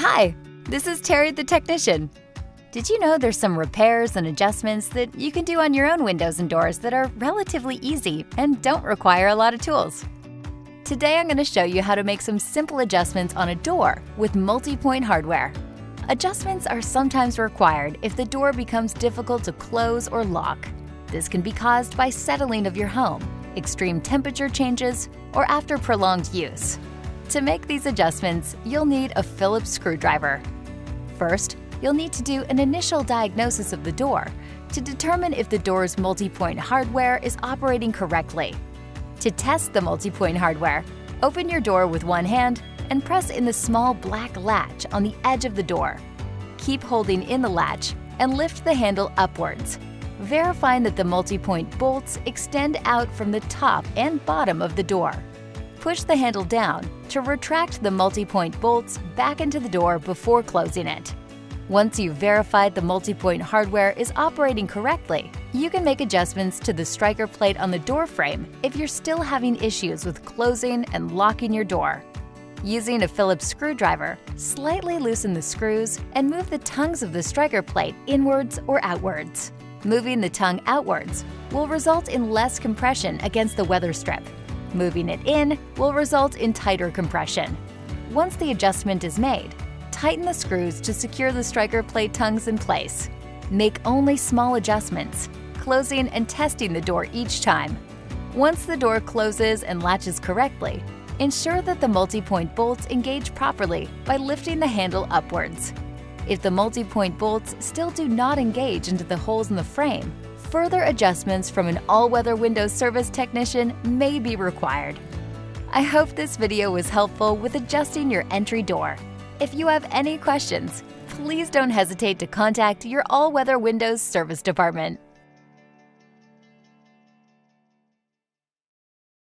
Hi, this is Terry the technician. Did you know there's some repairs and adjustments that you can do on your own windows and doors that are relatively easy and don't require a lot of tools? Today I'm going to show you how to make some simple adjustments on a door with multi-point hardware. Adjustments are sometimes required if the door becomes difficult to close or lock. This can be caused by settling of your home, extreme temperature changes, or after prolonged use. To make these adjustments, you'll need a Phillips screwdriver. First, you'll need to do an initial diagnosis of the door to determine if the door's multi-point hardware is operating correctly. To test the multi-point hardware, open your door with one hand and press in the small black latch on the edge of the door. Keep holding in the latch and lift the handle upwards, verifying that the multi-point bolts extend out from the top and bottom of the door. Push the handle down to retract the multi-point bolts back into the door before closing it. Once you've verified the multi-point hardware is operating correctly, you can make adjustments to the striker plate on the door frame if you're still having issues with closing and locking your door. Using a Phillips screwdriver, slightly loosen the screws and move the tongues of the striker plate inwards or outwards. Moving the tongue outwards will result in less compression against the weather strip. Moving it in will result in tighter compression. Once the adjustment is made, tighten the screws to secure the striker plate tongues in place. Make only small adjustments, closing and testing the door each time. Once the door closes and latches correctly, ensure that the multi-point bolts engage properly by lifting the handle upwards. If the multi-point bolts still do not engage into the holes in the frame, further adjustments from an all-weather window service technician may be required. I hope this video was helpful with adjusting your entry door. If you have any questions, please don't hesitate to contact your all-weather windows service department.